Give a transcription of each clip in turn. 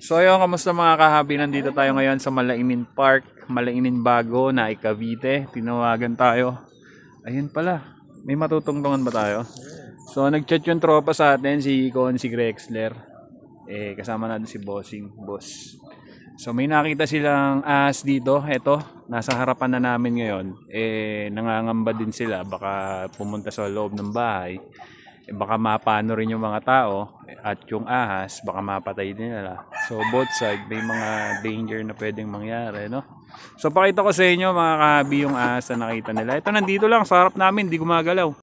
So ayun, kamusta mga kahabi? Nandito tayo ngayon sa Malaimin Park, Malaimin Bago na Cavite. Tinawagan tayo. Ayun pala, may matutungtungan ba tayo? So nag-chat yung tropa sa atin, si Con, si Grexler. Kasama natin si Bossing, boss. So may nakita silang ahas dito. Eto, nasa harapan na namin ngayon. Nangangamba din sila, baka pumunta sa loob ng bahay. Baka mapano rin yung mga tao at yung ahas baka mapatay din nila. So both side may mga danger na pwedeng mangyari, no? So pakita ko sa inyo mga kahabi yung ahas na nakita nila. Ito nandito lang sa harap namin, di gumagalaw.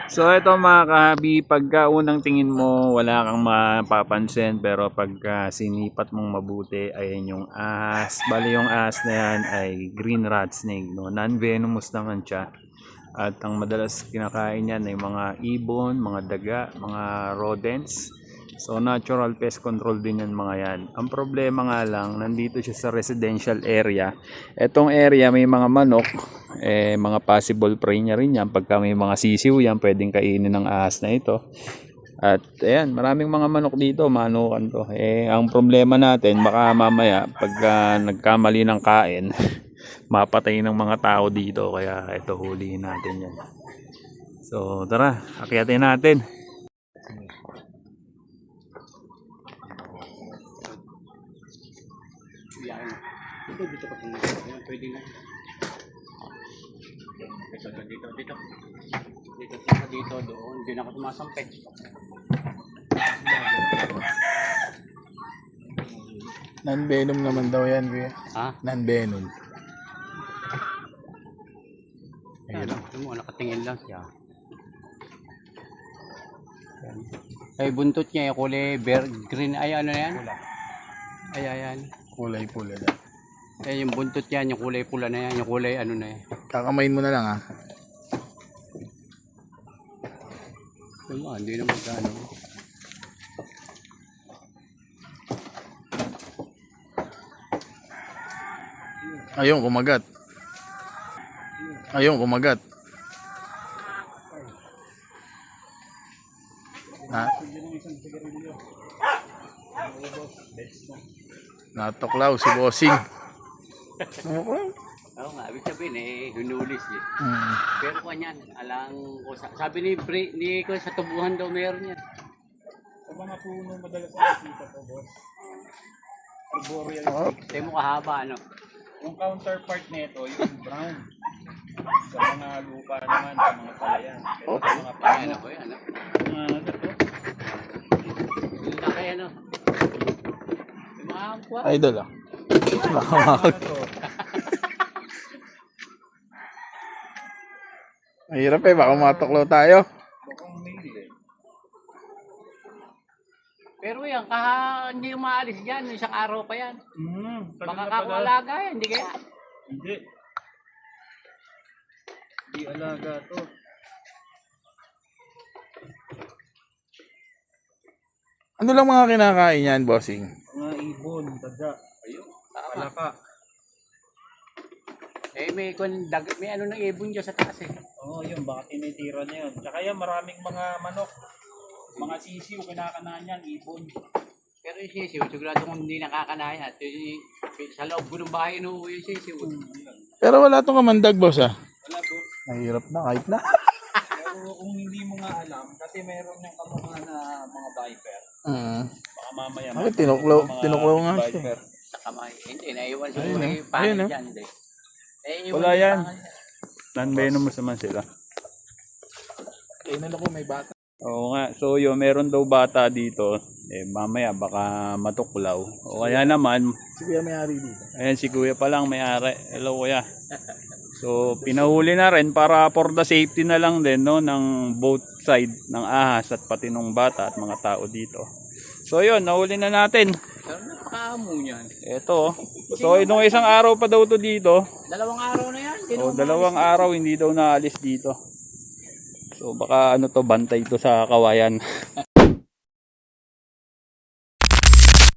So ito mga kahabi, pagka unang tingin mo wala kang mapapansin, pero pagka sinipat mong mabuti, ayan yung ahas. Bali yung ahas na yan ay green rat snake, no? Non-venomous naman siya. At ang madalas kinakain niyan ay mga ibon, mga daga, mga rodents. So natural pest control din yan mga yan. Ang problema nga lang, nandito siya sa residential area. Etong area may mga manok, mga possible prey niya rin yan. Pagka may mga sisiw yan, pwedeng kainin ng ahas na ito. At ayan, maraming mga manok dito, manukan to. Ang problema natin, baka mamaya pagka nagkamali ng kain, mapatay ng mga tao dito, kaya ito hulihin natin yan. So tara, akyatin natin. Dito pa kung pwede na. Dito doon, hindi na ako tumasampay. Non-venom naman daw yan, kuya. Ha? Non-venom. Ayun, nakatingin lang siya. Ay, buntot niya yung kulay green. Ay, ano yan? Pula. Ay, ayan. Kulay pula daw. Ay, yung buntot yan, yung kulay pula na yan, yung kulay ano na yan. Kakamain mo na lang, ha? Hindi naman gano. Ayun, kumagat. Ayun, kumagat. Ha? Natuklaw si Bossing. Oo nga, ibig sabihin hunulis eh. Pero kanyan, sabi ni ko sa tubuhan daw meron yan. Sa mga puno madalas nakikita to, boss. Arboreal. Tayo mo kahaba, ano? Yung counterpart nito, yung brown. Sa mga lupa naman, sa mga palayan. Pero sa mga Ay, puno, ano ko yan, ano? ito. Yung laki, ano? Yung mga ampuan. Idol, ah. Nakamakag. Mahirap baka matuklaw tayo. Bukang mail eh. Pero yan, hindi umaalis dyan, isang araw pa yan. Tagal Baka na kako pala. alaga yan, hindi kaya? Hindi. Hindi alaga to. Ano lang mga kinakain yan, Bossing? Mga ibon, daga, Ayun, tama. palaka. May ano ng ibon dyan sa taas eh. Oo, yun, baka tinitira niya yun. Tsaka yan, maraming mga manok. Mga sisiw, kinakanaan yan, ibon. Pero yung sisiw, sigurado kung hindi nakakanaya. At sa loob ko ng bahay, inuwi yung sisiw. Pero wala tong kamandag, boss, ah. Wala po. Mahirap na, kahit na. Pero kung hindi mo nga alam, kasi meron yung kamukha na mga viper. Baka mamaya. Ay, tinuklaw nga siya. Viper. Sa kamay. Hindi, naiwan Ayun, siguro ah. yung pangit Ayun, ah. dyan. Hindi. Wala yan. Non-venomous naman sila. Kainan ako, may bata. Oo nga. So yun, meron daw bata dito. Mamaya baka matuklaw. O kaya naman, Si kuya may-ari dito. ayan si kuya pa lang may-ari. Hello kuya. So pinahuli na rin para for the safety na lang din, no, ng both side ng ahas at pati ng bata at mga tao dito. So yun, nahuli na natin. Pero napakaamo niyan. Ito. So nung isang araw pa daw to dito. 2 araw na yan. O 2 araw hindi daw naalis dito. So baka ano to, bantay to sa kawayan.